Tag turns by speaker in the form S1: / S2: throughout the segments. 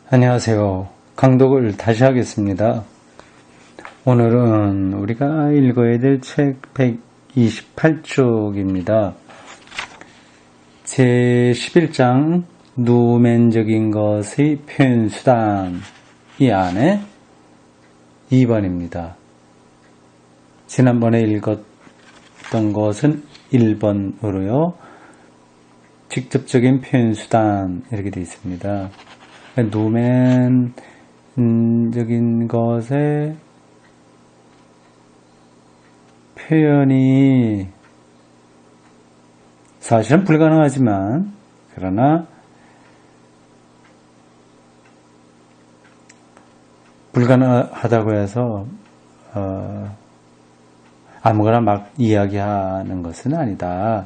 S1: 안녕하세요. 강독을 다시 하겠습니다. 오늘은 우리가 읽어야 될 책 128쪽입니다. 제11장 누멘적인 것의 표현수단 이 안에 2번입니다. 지난번에 읽었던 것은 1번으로요. 직접적인 표현수단 이렇게 되어 있습니다. 노맨적인 것의 표현이 사실은 불가능하지만 그러나 불가능하다고 해서 아무거나 막 이야기하는 것은 아니다.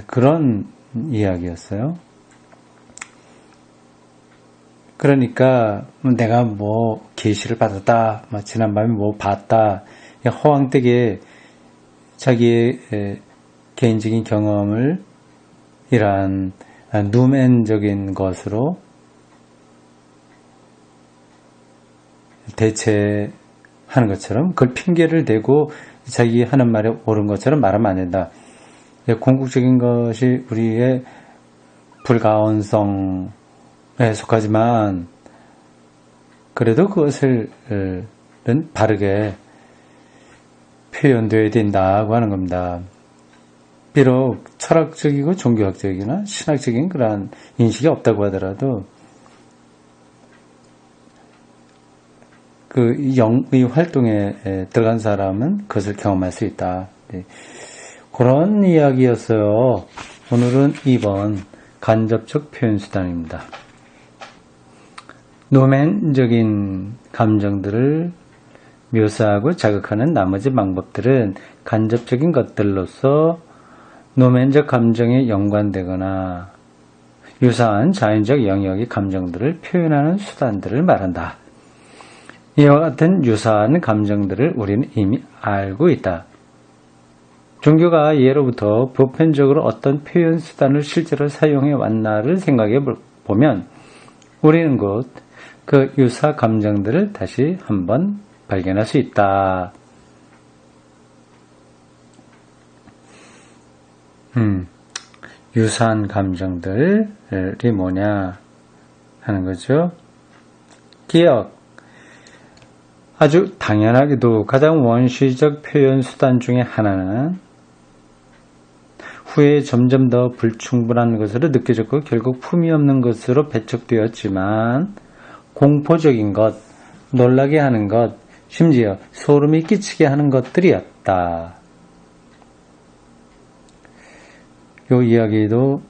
S1: 그런 이야기였어요. 그러니까 내가 뭐 계시를 받았다, 지난밤에 뭐 봤다, 허황되게 자기의 개인적인 경험을 이러한 누멘적인 것으로 대체하는 것처럼 그걸 핑계를 대고 자기 하는 말에 옳은 것처럼 말하면 안 된다. 궁극적인 것이 우리의 불가언성에 속하지만 그래도 그것을 바르게 표현되어야 된다고 하는 겁니다. 비록 철학적이고 종교학적이나 신학적인 그러한 인식이 없다고 하더라도 그 영의 활동에 들어간 사람은 그것을 경험할 수 있다. 그런 이야기였어요. 오늘은 2번 간접적 표현수단입니다. 노멘적인 감정들을 묘사하고 자극하는 나머지 방법들은 간접적인 것들로서 노멘적 감정에 연관되거나 유사한 자연적 영역의 감정들을 표현하는 수단들을 말한다. 이와 같은 유사한 감정들을 우리는 이미 알고 있다. 종교가 예로부터 보편적으로 어떤 표현 수단을 실제로 사용해 왔나를 생각해 보면 우리는 곧 그 유사 감정들을 다시 한번 발견할 수 있다. 유사한 감정들이 뭐냐 하는 거죠. 기억. 아주 당연하게도 가장 원시적 표현 수단 중에 하나는 후에 점점 더 불충분한 것으로 느껴졌고 결국 품이 없는 것으로 배척되었지만 공포적인 것, 놀라게 하는 것, 심지어 소름이 끼치게 하는 것들이었다. 이 이야기도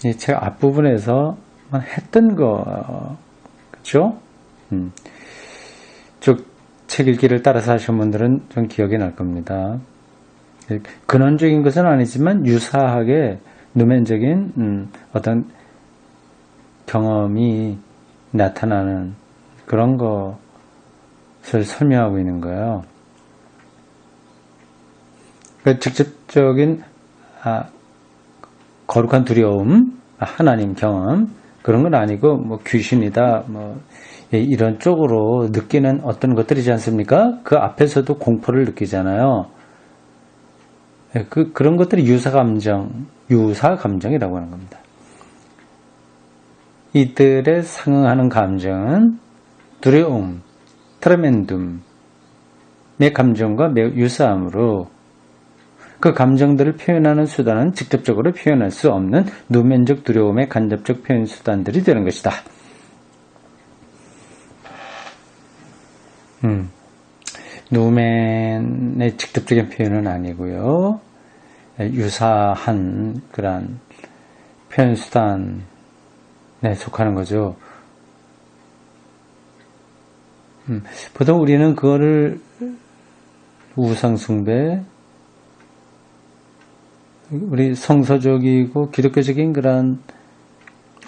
S1: 이 책 앞부분에서 했던 거, 그쵸? 쭉 책 읽기를 따라서 하신 분들은 좀 기억이 날 겁니다. 근원적인 것은 아니지만 유사하게 누멘적인 어떤 경험이 나타나는 그런 것을 설명하고 있는 거예요. 직접적인 거룩한 두려움, 하나님 경험 그런 건 아니고 뭐 귀신이다, 뭐 이런 쪽으로 느끼는 어떤 것들이지 않습니까? 그 앞에서도 공포를 느끼잖아요. 그런 것들이 유사감정이라고 하는 겁니다. 이들에 상응하는 감정은 두려움, 트레멘둠의 감정과 매우 유사하므로 그 감정들을 표현하는 수단은 직접적으로 표현할 수 없는 누멘적 두려움의 간접적 표현 수단들이 되는 것이다. 누멘의 직접적인 표현은 아니고요. 유사한 그런 표현 수단에 속하는 거죠. 보통 우리는 그거를 우상숭배, 우리 성서적이고 기독교적인 그런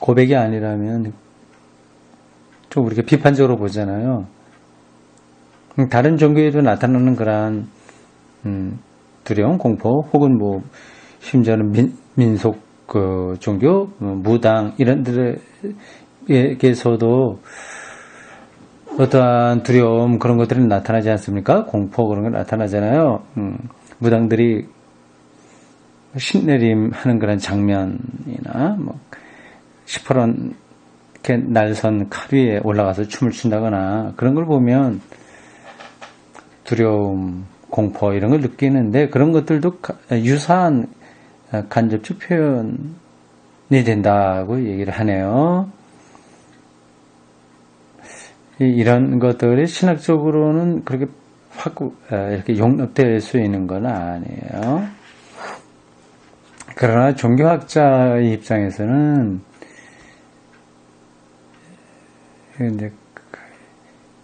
S1: 고백이 아니라면 좀 우리가 비판적으로 보잖아요. 다른 종교에도 나타나는 그러한 두려움, 공포, 혹은 뭐 심지어는 민속 그 종교, 무당 이런 데에게서도 어떠한 두려움 그런 것들이 나타나지 않습니까? 공포 그런 게 나타나잖아요. 무당들이 신내림 하는 그런 장면이나 뭐 시퍼렇게 날선 칼 위에 올라가서 춤을 춘다거나 그런 걸 보면 두려움, 공포 이런 걸 느끼는데 그런 것들도 유사한 간접적 표현이 된다고 얘기를 하네요. 이런 것들이 신학적으로는 그렇게 확 이렇게 용납될 수 있는 건 아니에요. 그러나 종교학자의 입장에서는 이제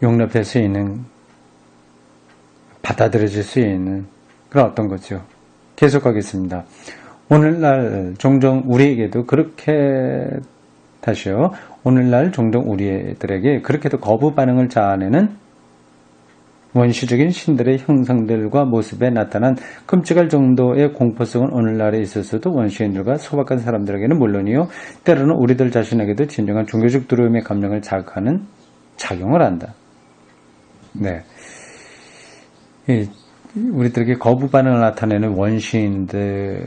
S1: 용납될 수 있는, 받아들여질 수 있는 그런 어떤 거죠. 계속하겠습니다. 오늘날 종종 우리에게도 그렇게 다시요. 오늘날 종종 우리들에게 그렇게도 거부 반응을 자아내는 원시적인 신들의 형상들과 모습에 나타난 끔찍할 정도의 공포성은 오늘날에 있어서도 원시인들과 소박한 사람들에게는 물론이요. 때로는 우리들 자신에게도 진정한 종교적 두려움의 감정을 자극하는 작용을 한다. 네. 우리들에게 거부 반응을 나타내는 원시인들,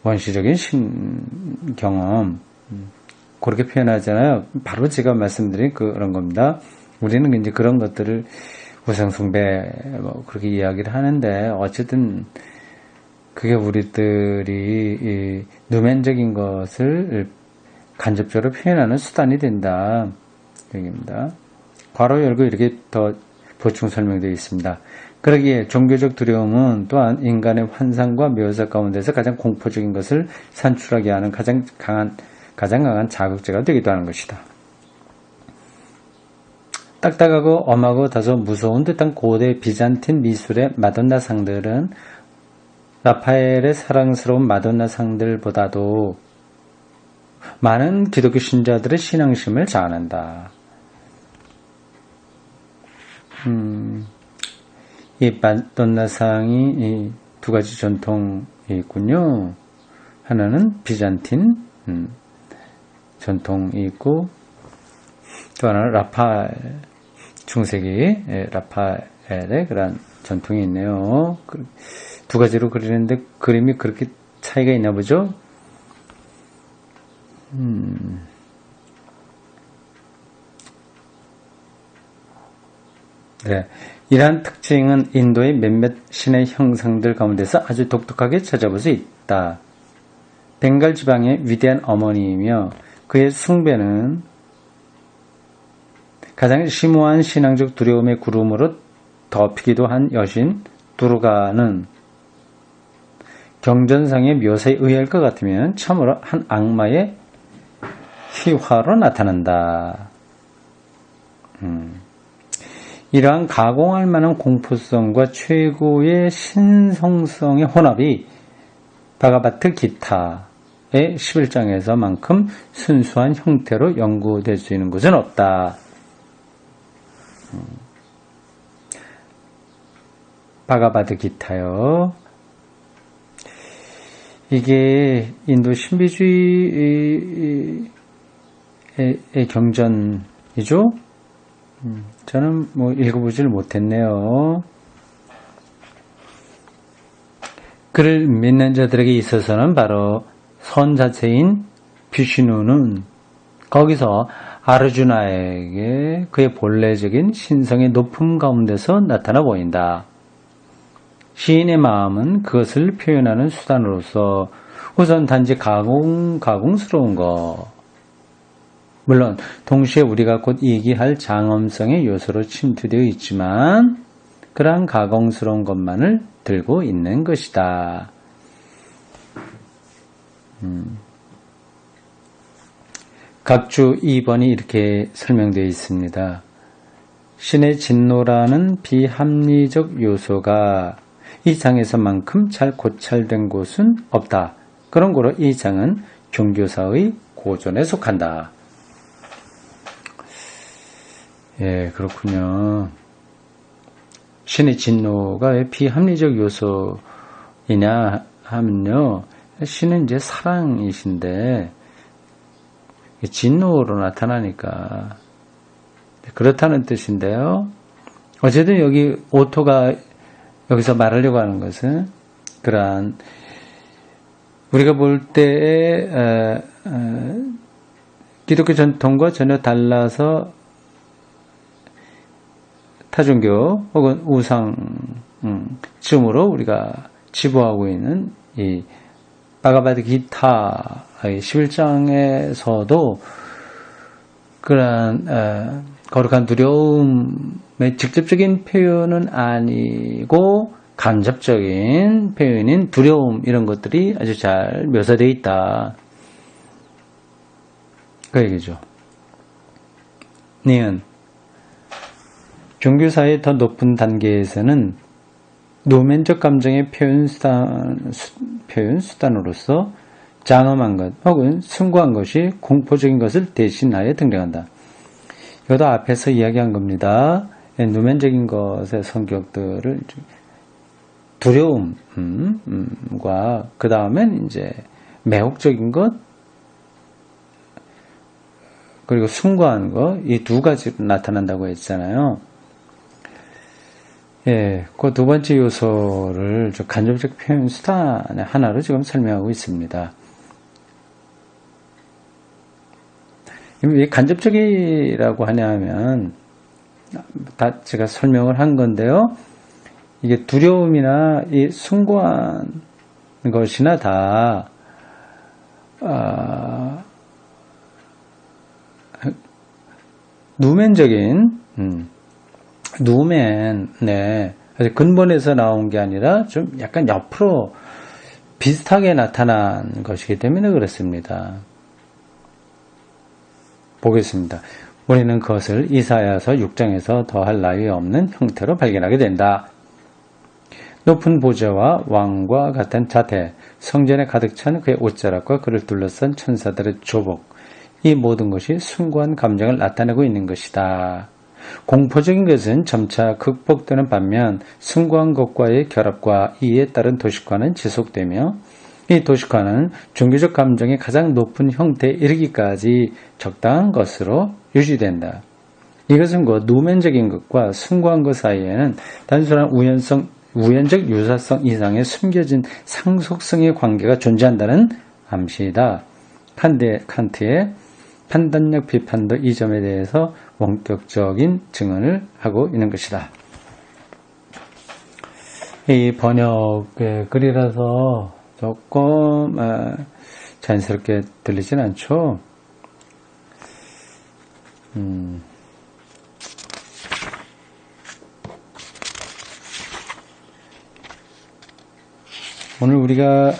S1: 원시적인 신 경험, 그렇게 표현하잖아요. 바로 제가 말씀드린 그런 겁니다. 우리는 이제 그런 것들을 우상숭배, 뭐 그렇게 이야기를 하는데, 어쨌든, 그게 우리들이 누면적인 것을 간접적으로 표현하는 수단이 된다. 얘기입니다. 괄호 열고 이렇게 더 보충 설명되어 있습니다. 그러기에 종교적 두려움은 또한 인간의 환상과 묘사 가운데서 가장 공포적인 것을 산출하게 하는 가장 강한 자극제가 되기도 하는 것이다. 딱딱하고 엄하고 다소 무서운 듯한 고대 비잔틴 미술의 마돈나 상들은 라파엘의 사랑스러운 마돈나 상들보다도 많은 기독교 신자들의 신앙심을 자아낸다. 이 마돈나상이 두 가지 전통이 있군요. 하나는 비잔틴 전통이 있고 또 하나는 라파엘 중세기 라파엘의 그런 전통이 있네요. 두 가지로 그리는데 그림이 그렇게 차이가 있나 보죠? 네. 이러한 특징은 인도의 몇몇 신의 형상들 가운데서 아주 독특하게 찾아볼 수 있다. 벵갈 지방의 위대한 어머니이며 그의 숭배는 가장 심오한 신앙적 두려움의 구름으로 덮이기도 한 여신 두르가는 경전상의 묘사에 의할 것 같으면 참으로 한 악마의 희화로 나타난다. 이러한 가공할 만한 공포성과 최고의 신성성의 혼합이 바가바트 기타의 11장에서만큼 순수한 형태로 연구될 수 있는 것은 없다. 바가바트 기타요. 이게 인도 신비주의의 경전이죠. 저는 뭐 읽어보질 못했네요. 그를 믿는 자들에게 있어서는 바로 선 자체인 비슈누는 거기서 아르주나에게 그의 본래적인 신성의 높음 가운데서 나타나 보인다. 시인의 마음은 그것을 표현하는 수단으로서 우선 단지 가공스러운 것, 물론 동시에 우리가 곧 얘기할 장엄성의 요소로 침투되어 있지만 그러한 가공스러운 것만을 들고 있는 것이다. 각주 2번이 이렇게 설명되어 있습니다. 신의 진노라는 비합리적 요소가 이 장에서만큼 잘 고찰된 곳은 없다. 그런 거로 이 장은 종교사의 고전에 속한다. 예, 그렇군요. 신의 진노가 왜 비합리적 요소이냐 하면요. 신은 이제 사랑이신데 진노로 나타나니까 그렇다는 뜻인데요. 어쨌든 여기 오토가 여기서 말하려고 하는 것은 그러한 우리가 볼 때에 기독교 전통과 전혀 달라서 타종교 혹은 우상쯤으로 우리가 지부하고 있는 이 바가바드 기타의 11장에서도 그러한 거룩한 두려움의 직접적인 표현은 아니고 간접적인 표현인 두려움 이런 것들이 아주 잘 묘사되어 있다. 그 얘기죠. 니은 종교사의 더 높은 단계에서는 노면적 감정의 표현 수단으로서 장엄한 것 혹은 숭고한 것이 공포적인 것을 대신하여 등장한다. 이것도 앞에서 이야기한 겁니다. 노면적인 것의 성격들을 두려움과 그 다음엔 이제 매혹적인 것 그리고 숭고한 것 이 두 가지로 나타난다고 했잖아요. 예, 그 두 번째 요소를 간접적 표현 수단의 하나로 지금 설명하고 있습니다. 왜 간접적이라고 하냐면 다 제가 설명을 한 건데요. 이게 두려움이나 이 숭고한 것이나 다 누멘적인 누멘 근본에서 나온 게 아니라 좀 약간 옆으로 비슷하게 나타난 것이기 때문에 그렇습니다. 보겠습니다. 우리는 그것을 이사야서 6장에서 더할 나위 없는 형태로 발견하게 된다. 높은 보좌와 왕과 같은 자태, 성전에 가득 찬 그의 옷자락과 그를 둘러싼 천사들의 조복, 이 모든 것이 숭고한 감정을 나타내고 있는 것이다. 공포적인 것은 점차 극복되는 반면 숭고한 것과의 결합과 이에 따른 도식화는 지속되며 이 도식화는 종교적 감정의 가장 높은 형태에 이르기까지 적당한 것으로 유지된다. 이것은 곧 누면적인 것과 숭고한 것 사이에는 단순한 우연적 유사성 이상의 숨겨진 상속성의 관계가 존재한다는 암시이다. 칸트의 판단력 비판도 이 점에 대해서 원격적인 증언을 하고 있는 것이다. 이 번역의 글이라서 조금 자연스럽게 들리진 않죠. 오늘 우리가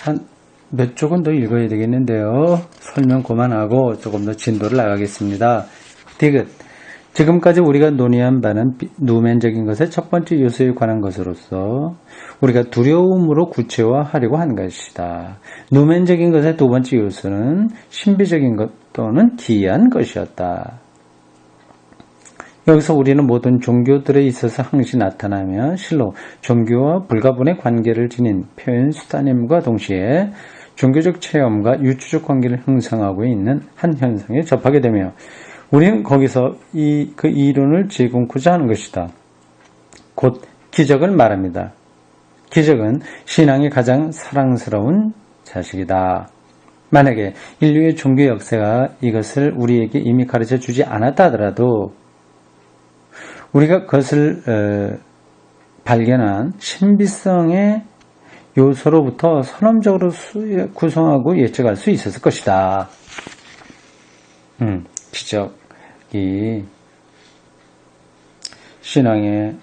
S1: 한 몇 쪽은 더 읽어야 되겠는데요. 설명 그만하고 조금 더 진도를 나가겠습니다. 디귿. 지금까지 우리가 논의한 바는 누멘적인 것의 첫 번째 요소에 관한 것으로서 우리가 두려움으로 구체화하려고 한 것이다. 누멘적인 것의 두 번째 요소는 신비적인 것 또는 기이한 것이었다. 여기서 우리는 모든 종교들에 있어서 항시 나타나며 실로 종교와 불가분의 관계를 지닌 표현 수단임과 동시에 종교적 체험과 유추적 관계를 형성하고 있는 한 현상에 접하게 되며 우리는 거기서 그 이론을 제공하고자 하는 것이다. 곧 기적을 말합니다. 기적은 신앙의 가장 사랑스러운 자식이다. 만약에 인류의 종교 역사가 이것을 우리에게 이미 가르쳐 주지 않았다 하더라도 우리가 그것을 발견한 신비성의 요소로부터 선언적으로 구성하고 예측할 수 있었을 것이다. 기적이 신앙의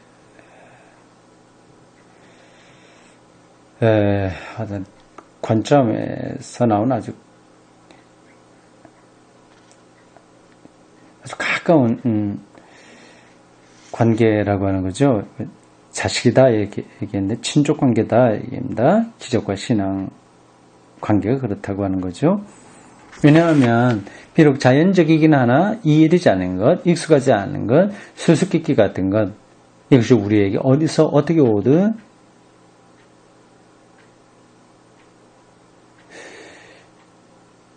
S1: 어떤 관점에서 나온 아주 가까운 관계라고 하는 거죠. 자식이다 얘기했는데 친족 관계다 얘기입니다. 기적과 신앙 관계가 그렇다고 하는 거죠. 왜냐하면 비록 자연적이긴 하나 이해되지 않은 것, 익숙하지 않은 것, 수수께끼 같은 것 이것이 우리에게 어디서 어떻게 오든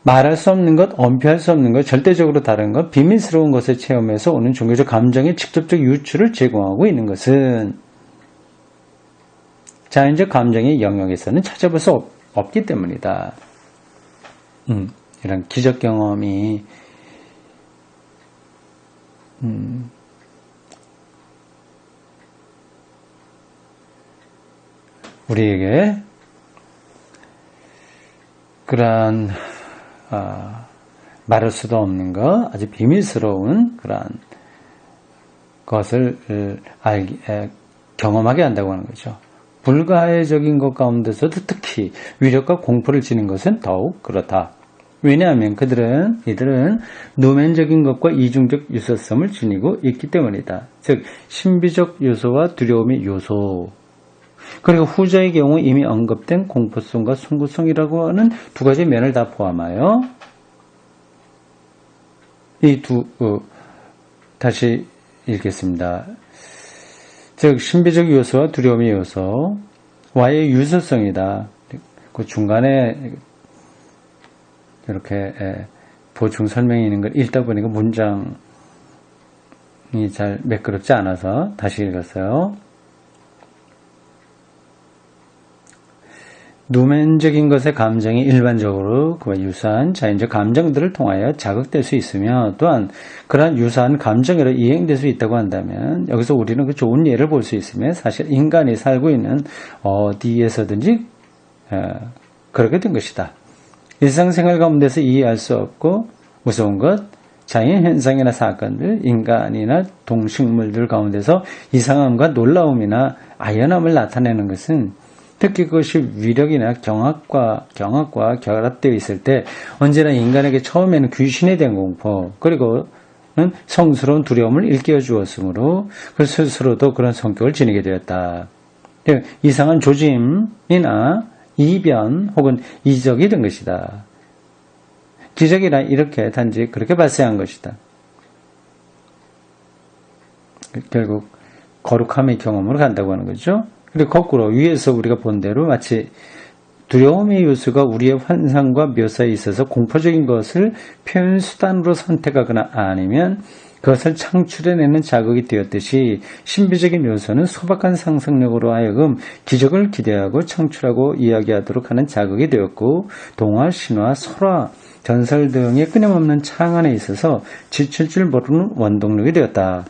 S1: 말할 수 없는 것, 언표할 수 없는 것, 절대적으로 다른 것, 비밀스러운 것을 체험해서 오는 종교적 감정의 직접적 유추를 제공하고 있는 것은 자연적 감정의 영역에서는 찾아볼 수 없기 때문이다. 이런 기적 경험이 우리에게 그러한 말할 수도 없는 것, 아주 비밀스러운 그러한 것을 경험하게 한다고 하는 거죠. 불가해적인 것 가운데서도 특히 위력과 공포를 지닌 것은 더욱 그렇다. 왜냐하면 이들은 노면적인 것과 이중적 유사성을 지니고 있기 때문이다. 즉 신비적 요소와 두려움의 요소, 그리고 후자의 경우 이미 언급된 공포성과 송구성이라고 하는 두 가지 면을 다 포함하여 다시 읽겠습니다. 즉 신비적 요소와 두려움의 요소와의 유사성이다. 그 중간에 이렇게 보충 설명이 있는 걸 읽다 보니까 문장이 잘 매끄럽지 않아서 다시 읽었어요. 누멘적인 것의 감정이 일반적으로 그와 유사한 자연적 감정들을 통하여 자극될 수 있으며 또한 그러한 유사한 감정으로 이행될 수 있다고 한다면 여기서 우리는 그 좋은 예를 볼 수 있으며 사실 인간이 살고 있는 어디에서든지 그렇게 된 것이다. 일상생활 가운데서 이해할 수 없고 무서운 것, 자연현상이나 사건들, 인간이나 동식물들 가운데서 이상함과 놀라움이나 아연함을 나타내는 것은 특히 그것이 위력이나 경악과 결합되어 있을 때 언제나 인간에게 처음에는 귀신에 대한 공포 그리고는 성스러운 두려움을 일깨워 주었으므로 그 스스로도 그런 성격을 지니게 되었다. 이상한 조짐이나 이변 혹은 이적이 된 것이다. 기적이라 이렇게 단지 그렇게 발생한 것이다. 결국 거룩함의 경험으로 간다고 하는 거죠. 그리고 거꾸로 위에서 우리가 본 대로 마치 두려움의 요소가 우리의 환상과 묘사에 있어서 공포적인 것을 표현 수단으로 선택하거나 아니면 그것을 창출해내는 자극이 되었듯이 신비적인 요소는 소박한 상상력으로 하여금 기적을 기대하고 창출하고 이야기하도록 하는 자극이 되었고 동화, 신화, 설화, 전설 등의 끊임없는 창안에 있어서 지칠 줄 모르는 원동력이 되었다.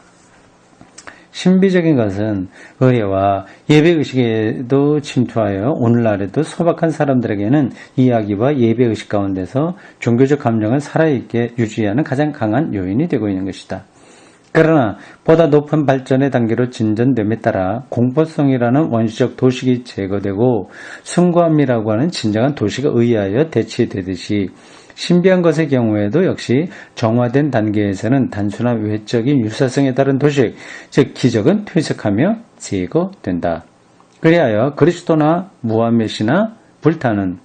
S1: 신비적인 것은 의례와 예배의식에도 침투하여 오늘날에도 소박한 사람들에게는 이야기와 예배의식 가운데서 종교적 감정을 살아있게 유지하는 가장 강한 요인이 되고 있는 것이다. 그러나 보다 높은 발전의 단계로 진전됨에 따라 공포성이라는 원시적 도식이 제거되고 숭고함이라고 하는 진정한 도식에 의하여 대치되듯이 신비한 것의 경우에도 역시 정화된 단계에서는 단순한 외적인 유사성에 따른 도식, 즉 기적은 퇴색하며 제거된다. 그리하여 그리스도나 모하멧이나 불타는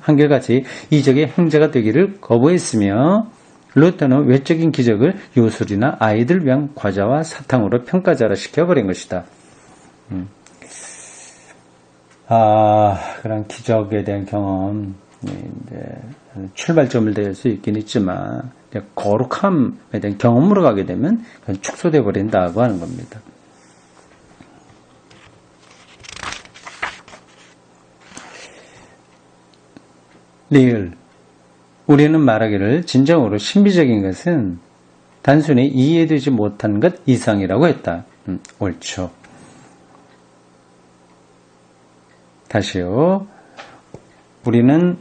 S1: 한결같이 이적의 행자가 되기를 거부했으며 루터는 외적인 기적을 요술이나 아이들 위한 과자와 사탕으로 평가자로 시켜버린 것이다. 그런 기적에 대한 경험, 이제 출발점을 될 수 있긴 있지만, 거룩함에 대한 경험으로 가게 되면 그건 축소되어 버린다고 하는 겁니다. 리을. 우리는 말하기를 진정으로 신비적인 것은 단순히 이해되지 못한 것 이상이라고 했다. 옳죠. 다시요. 우리는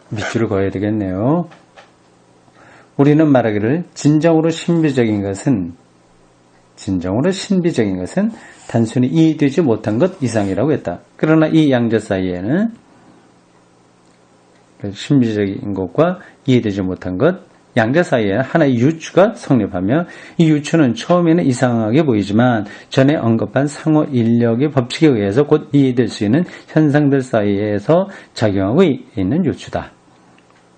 S1: 밑줄을 그어야 되겠네요. 우리는 말하기를 진정으로 신비적인 것은 단순히 이해되지 못한 것 이상이라고 했다. 그러나 이 양자 사이에는 신비적인 것과 이해되지 못한 것, 양자 사이에 하나의 유추가 성립하며 이 유추는 처음에는 이상하게 보이지만 전에 언급한 상호 인력의 법칙에 의해서 곧 이해될 수 있는 현상들 사이에서 작용하고 있는 유추다.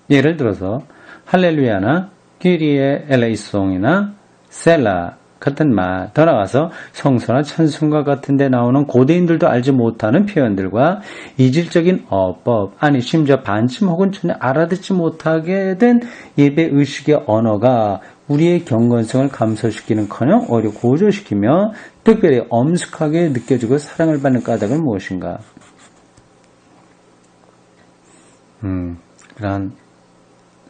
S1: 예를 들어서 할렐루야나 귀리의 엘레이송이나 셀라 같은 말, 더 나아가서 성서나 찬송가 같은 데 나오는 고대인들도 알지 못하는 표현들과 이질적인 어법, 아니 심지어 반침 혹은 전혀 알아듣지 못하게 된 예배 의식의 언어가 우리의 경건성을 감소시키는커녕 오히려 고조시키며 특별히 엄숙하게 느껴지고 사랑을 받는 까닭은 무엇인가? 그런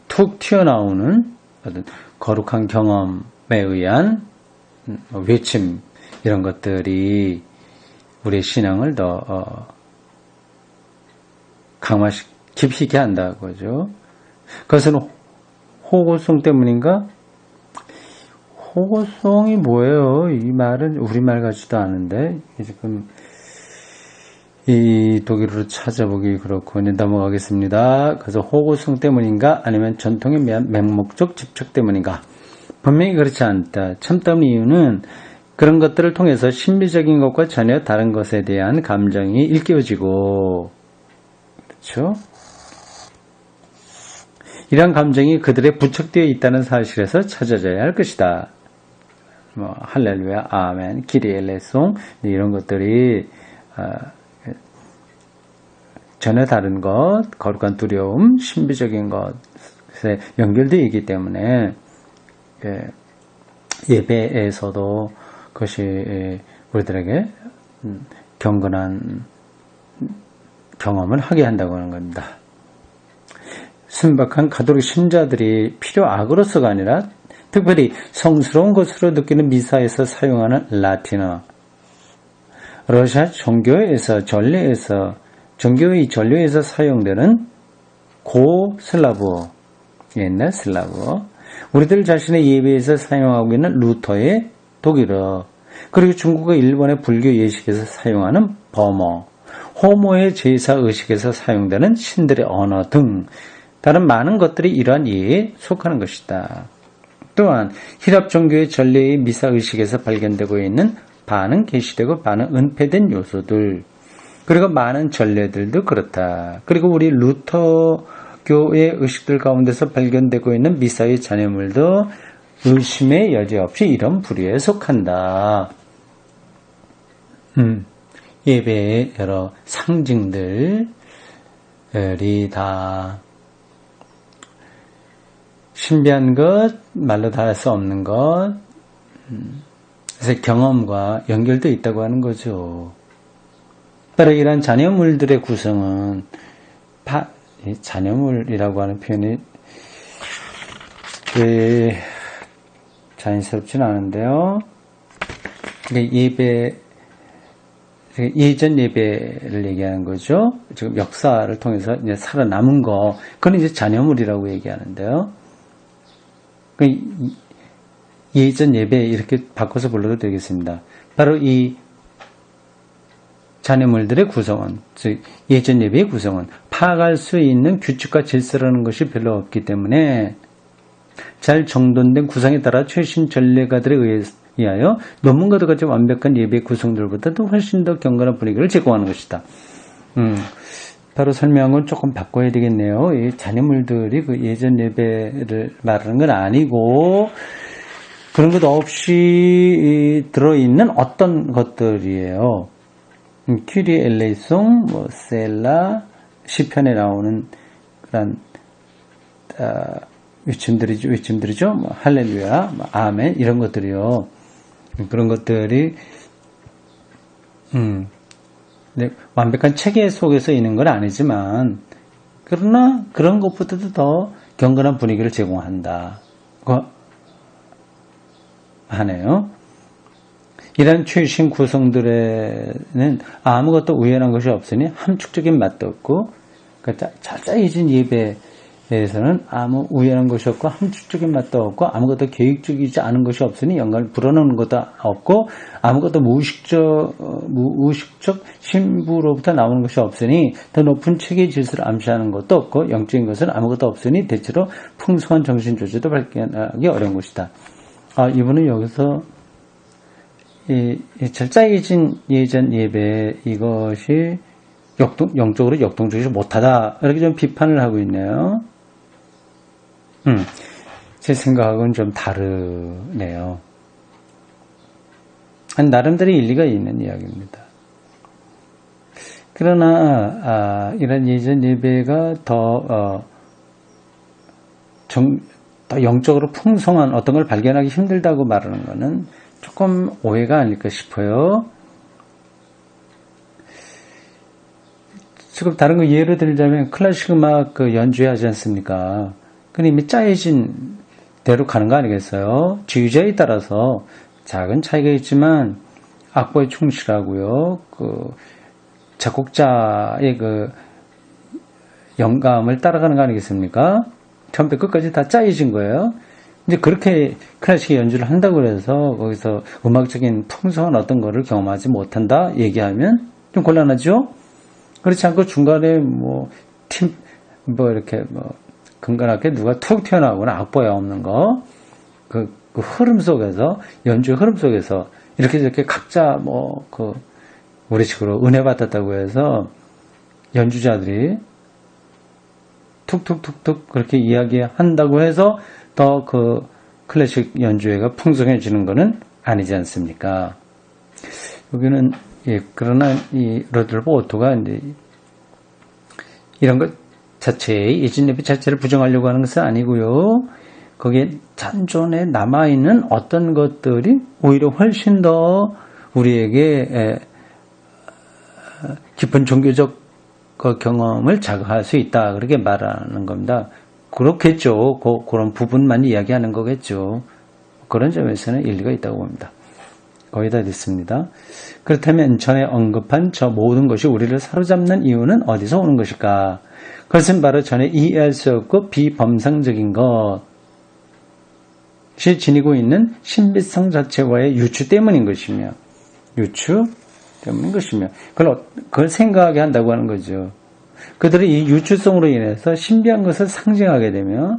S1: 툭 튀어나오는 어떤 거룩한 경험에 의한 외침 이런 것들이 우리의 신앙을 더 깊이 있게 한다고죠. 그것은 호고성 때문인가? 호고성이 뭐예요? 이 말은 우리말 같지도 않은데 지금 이 독일어로 찾아보기 그렇고 넘어가겠습니다. 그래서 호고성 때문인가? 아니면 전통의 맹목적 집착 때문인가? 분명히 그렇지 않다. 참다운 이유는 그런 것들을 통해서 신비적인 것과 전혀 다른 것에 대한 감정이 일깨워지고, 그렇죠? 이러한 감정이 그들의 부착되어 있다는 사실에서 찾아져야 할 것이다. 할렐루야, 아멘, 키리엘레송 이런 것들이 전혀 다른 것, 거룩한 두려움, 신비적인 것에 연결되어 있기 때문에 예배에서도 그것이 우리들에게 경건한 경험을 하게 한다고 하는 겁니다. 순박한 가톨릭 신자들이 필요악으로서가 아니라 특별히 성스러운 것으로 느끼는 미사에서 사용하는 라틴어, 러시아 종교에서 종교의 전류에서 사용되는 고슬라브어, 옛날 슬라브어, 우리들 자신의 예배에서 사용하고 있는 루터의 독일어, 그리고 중국과 일본의 불교 예식에서 사용하는 버머, 호모의 제사 의식에서 사용되는 신들의 언어 등 다른 많은 것들이 이러한 예에 속하는 것이다. 또한 히랍 종교의 전례의 미사 의식에서 발견되고 있는 반은 계시되고 반은 은폐된 요소들, 그리고 많은 전례들도 그렇다. 그리고 우리 루터교의 의식들 가운데서 발견되고 있는 미사의 잔여물도 의심의 여지 없이 이런 부류에 속한다. 예배의 여러 상징들이 다 신비한 것, 말로 다 할 수 없는 것, 그래서 경험과 연결되어 있다고 하는 거죠. 따라 이러한 잔여물들의 구성은 잔여물이라고 하는 표현이 자연스럽지는 않은데요. 예전 예배를 얘기하는 거죠. 지금 역사를 통해서 이제 살아남은 거, 그건 이제 잔여물이라고 얘기하는데요. 예전 예배 이렇게 바꿔서 불러도 되겠습니다. 바로 이 잔여물들의 구성은, 즉 예전 예배의 구성은 파악할 수 있는 규칙과 질서라는 것이 별로 없기 때문에 잘 정돈된 구성에 따라 최신 전례가들에 의하여 논문과도 같이 완벽한 예배 구성들보다도 훨씬 더 경건한 분위기를 제공하는 것이다. 바로 설명을 조금 바꿔야 되겠네요. 이 잔여물들이 그 예전 예배를 말하는 건 아니고 그런 것 없이 들어있는 어떤 것들이에요. 큐리 엘레이송, 셀라, 시편에 나오는 그런 외침들이죠. 할렐루야, 아멘 이런 것들이요. 그런 것들이 완벽한 체계 속에서 있는 건 아니지만 그러나 그런 것보다도 더 경건한 분위기를 제공한다 하네요. 이런 최신 구성들에는 아무것도 우연한 것이 없으니 함축적인 맛도 없고, 그러니까 짜여진 예배에서는 아무 우연한 것이 없고 함축적인 맛도 없고 아무것도 계획적이지 않은 것이 없으니 영감을 불어넣는 것도 없고 아무것도 무의식적 신부로부터 나오는 것이 없으니 더 높은 체계의 질서를 암시하는 것도 없고 영적인 것은 아무것도 없으니 대체로 풍성한 정신 조제도 발견하기 어려운 것이다. 이분은 여기서 잘 짜여진 예전 예배 이것이 영적으로 역동적이지 못하다 이렇게 좀 비판을 하고 있네요. 제 생각은 좀 다르네요. 나름대로 일리가 있는 이야기입니다. 그러나 이런 예전 예배가 더 영적으로 풍성한 어떤 걸 발견하기 힘들다고 말하는 것은 조금 오해가 아닐까 싶어요. 지금 다른 거 예를 들자면 클래식 음악 연주하지 않습니까? 그건 이미 짜여진 대로 가는 거 아니겠어요? 지휘자에 따라서 작은 차이가 있지만 악보에 충실하고요. 작곡자의 영감을 따라가는 거 아니겠습니까? 처음부터 끝까지 다 짜여진 거예요. 이제 그렇게 클래식 연주를 한다고 해서 거기서 음악적인 풍성한 어떤 거를 경험하지 못한다 얘기하면 좀 곤란하죠? 그렇지 않고 중간에 이렇게 근간하게 누가 툭 튀어나오거나 악보에 없는 거, 그 흐름 속에서, 연주의 흐름 속에서 이렇게 저렇게 각자 우리식으로 은혜 받았다고 해서 연주자들이 툭툭툭툭 그렇게 이야기한다고 해서 더 클래식 연주회가 풍성해지는 것은 아니지 않습니까? 여기는 그러나 이 로돌프 오토가 이제 이런 것 자체의 예전 예배 자체를 부정하려고 하는 것은 아니고요. 거기에 잔존에 남아있는 어떤 것들이 오히려 훨씬 더 우리에게 깊은 종교적 경험을 자극할 수 있다. 그렇게 말하는 겁니다. 그렇겠죠. 그런 부분만 이야기하는 거겠죠. 그런 점에서는 일리가 있다고 봅니다. 거의 다 됐습니다. 그렇다면 전에 언급한 저 모든 것이 우리를 사로잡는 이유는 어디서 오는 것일까? 그것은 바로 전에 이해할 수 없고 비범상적인 것이 지니고 있는 신비성 자체와의 유추 때문인 것이며, 그걸 생각하게 한다고 하는 거죠. 그들이 이 유추성으로 인해서 신비한 것을 상징하게 되며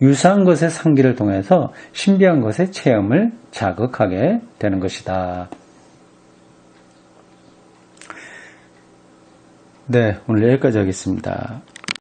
S1: 유사한 것의 상기를 통해서 신비한 것의 체험을 자극하게 되는 것이다. 네, 오늘 여기까지 하겠습니다.